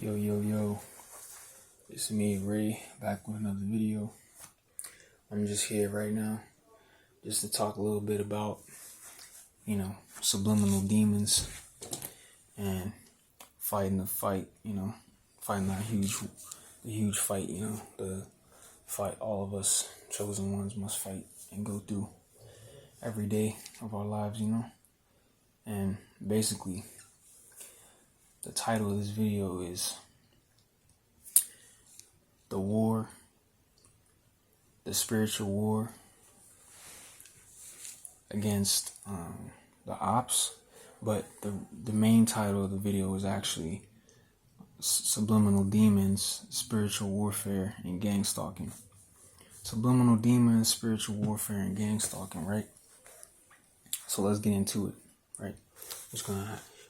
Yo, it's me, Ray, back with another video. I'm just here right now just to talk a little bit about, subliminal demons and fighting the fight, fighting that huge fight, the fight all of us chosen ones must fight and go through every day of our lives, and basically the title of this video is the spiritual war against the ops, but the main title of the video is actually Subliminal Demons, Spiritual Warfare, and Gangstalking. Subliminal Demons, Spiritual Warfare, and Gangstalking, right? So let's get into it, right?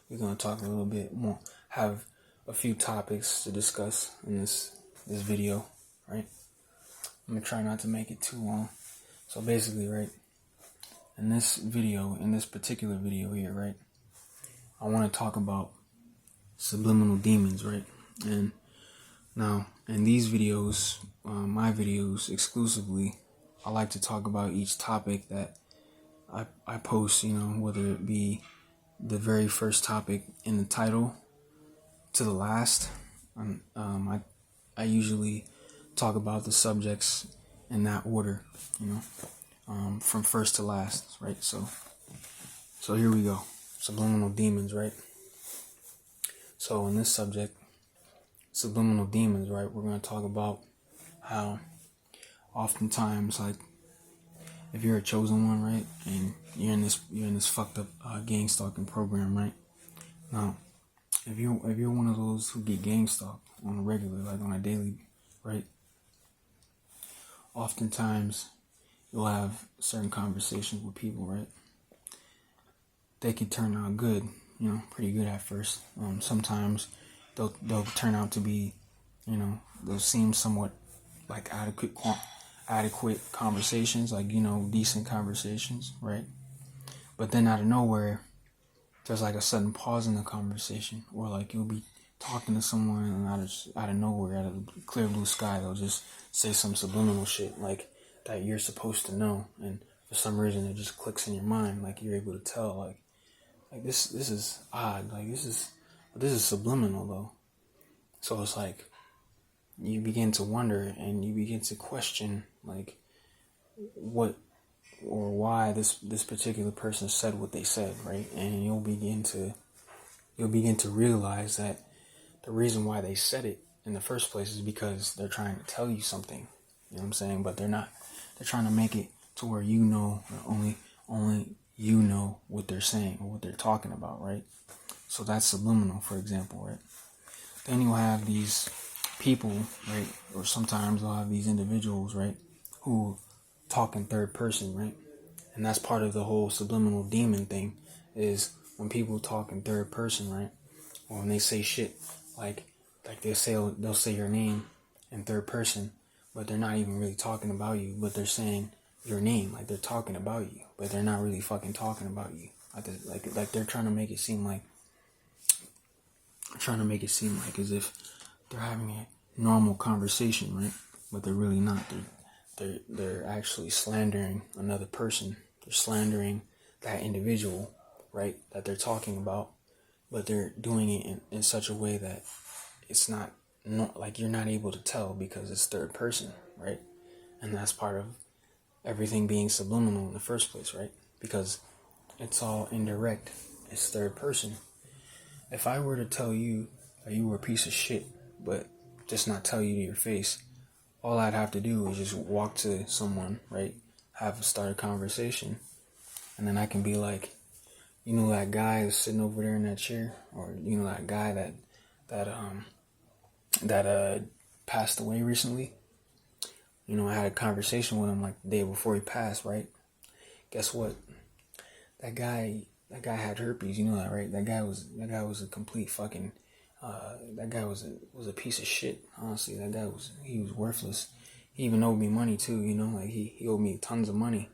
We're gonna talk a little bit more, have a few topics to discuss in this video, right? I'm gonna try not to make it too long. So basically, right, in this particular video here, right, I want to talk about subliminal demons, right? And now in these videos, my videos exclusively, I like to talk about each topic that I post, whether it be the very first topic in the title to the last. I usually talk about the subjects in that order, from first to last, right? So here we go. Subliminal demons, right? So in this subject, subliminal demons, right, we're going to talk about how oftentimes, like, if you're a chosen one, right, and you're in this fucked up gang stalking program, right? Now, if you're one of those who get gang stalked on a regular, like on a daily, right, oftentimes you'll have certain conversations with people, right? They can turn out good, pretty good at first. Sometimes they'll turn out to be, they'll seem somewhat like adequate conversations, like, decent conversations, right? But then out of nowhere, there's like a sudden pause in the conversation, or like you'll be talking to someone and out of nowhere, out of the clear blue sky, they'll just say some subliminal shit like that you're supposed to know, and for some reason it just clicks in your mind, like you're able to tell, like this is odd, like this is subliminal though. So it's like you begin to wonder and you begin to question, like, what or why this particular person said what they said, right? And you'll begin to realize that the reason why they said it in the first place is because they're trying to tell you something. You know what I'm saying? But they're not. They're trying to make it to where only you know what they're saying or what they're talking about, right? So that's subliminal, for example, right? Then you'll have these people, right? Or sometimes you'll have these individuals, right, who talk in third person, right? And that's part of the whole subliminal demon thing, is when people talk in third person, right? Or when they say shit like they'll say your name in third person, but they're not even really talking about you, but they're saying your name, like they're talking about you, but they're not really fucking talking about you. Like they're trying to make it seem like as if they're having a normal conversation, right? But they're really not. They're actually slandering another person. They're slandering that individual, right, that they're talking about, but they're doing it in such a way that it's not like you're not able to tell because it's third person, right? And that's part of everything being subliminal in the first place, right? Because it's all indirect. It's third person. If I were to tell you that you were a piece of shit, but just not tell you to your face, all I'd have to do is just walk to someone, right? Start a conversation, and then I can be like, that guy is sitting over there in that chair, or that guy that passed away recently. I had a conversation with him like the day before he passed, right? Guess what? That guy had herpes. You know that, right? That guy was a complete fucking. That guy was a piece of shit. Honestly, he was worthless. He even owed me money too. Like he owed me tons of money.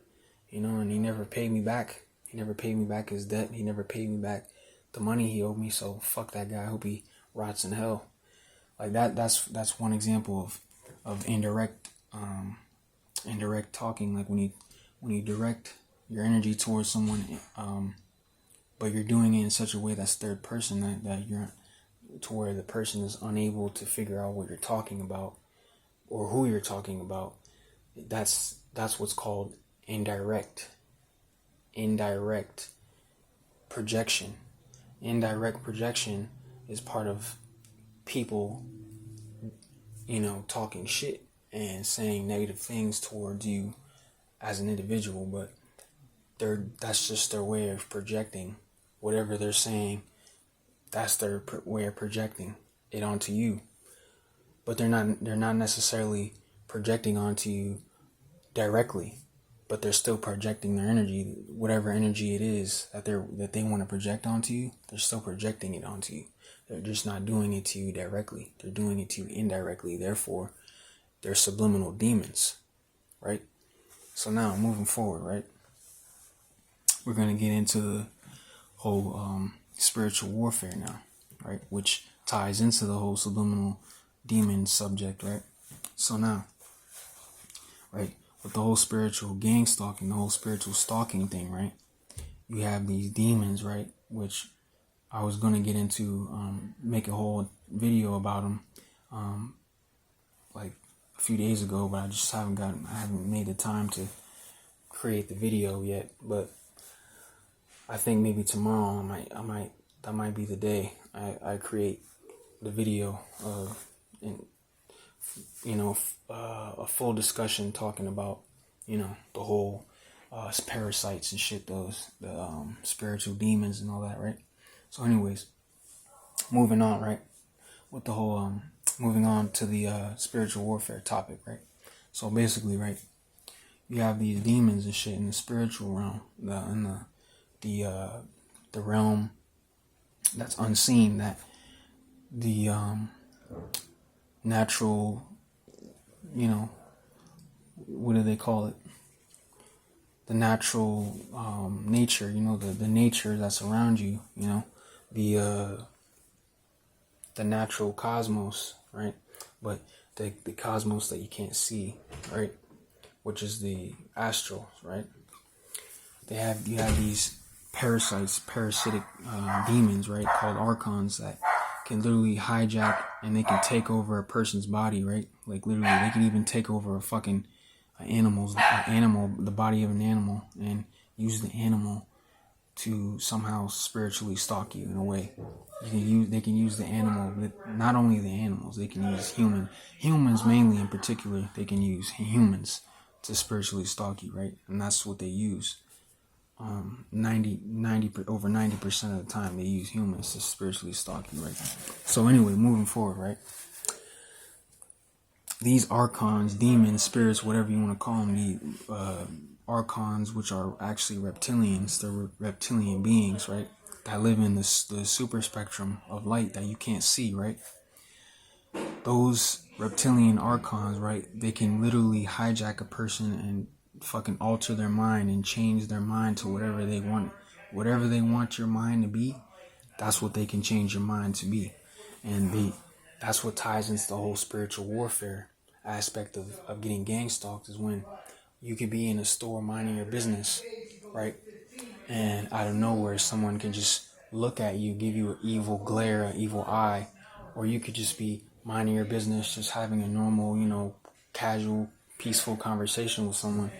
And he never paid me back. He never paid me back his debt. He never paid me back the money he owed me. So fuck that guy. I hope he rots in hell. Like that's one example of indirect talking. Like when you direct your energy towards someone, but you're doing it in such a way that's third person, that you're to where the person is unable to figure out what you're talking about or who you're talking about. That's what's called indirect projection. Indirect projection is part of people, talking shit and saying negative things towards you as an individual, but that's just their way of projecting whatever they're saying. That's their way of projecting it onto you. But they're not necessarily projecting onto you directly, but they're still projecting their energy, whatever energy it is that they want to project onto you. They're still projecting it onto you. They're just not doing it to you directly. They're doing it to you indirectly. Therefore, they're subliminal demons, right? So now, moving forward, right, we're going to get into the whole spiritual warfare now, right, which ties into the whole subliminal demon subject, right? So now, right, with the whole spiritual gang stalking, the whole spiritual stalking thing, right, you have these demons, right, which I was going to get into, make a whole video about them like a few days ago, but I just haven't made the time to create the video yet. But I think maybe tomorrow that might be the day I create the video of, a full discussion talking about, the whole parasites and shit, the spiritual demons and all that, right? So anyways, moving on, right, with the whole moving on to the spiritual warfare topic, right? So basically, right, you have these demons and shit in the spiritual realm, the realm that's unseen, that the natural, what do they call it? The natural nature, the nature that's around you, the natural cosmos, right? But the cosmos that you can't see, right? Which is the astral, right? You have these parasitic demons, right? Called archons, that can literally hijack and they can take over a person's body, right? Like literally, they can even take over a fucking the body of an animal, and use the animal to somehow spiritually stalk you in a way. They can use the animal, not only the animals, they can use humans mainly in particular. They can use humans to spiritually stalk you, right? And that's what they use. Over 90% of the time they use humans to spiritually stalk you, right? So anyway, moving forward, right? These archons, demons, spirits, whatever you want to call them, the archons, which are actually reptilians, they're reptilian beings, right? That live in the super spectrum of light that you can't see, right? Those reptilian archons, right? They can literally hijack a person and fucking alter their mind and change their mind to whatever they want. Whatever they want your mind to be, that's what they can change your mind to be. And that's what ties into the whole spiritual warfare aspect of getting gang stalked, is when you could be in a store minding your business, right? And out of nowhere, someone can just look at you, give you an evil glare, an evil eye, or you could just be minding your business, just having a normal, casual, peaceful conversation with someone,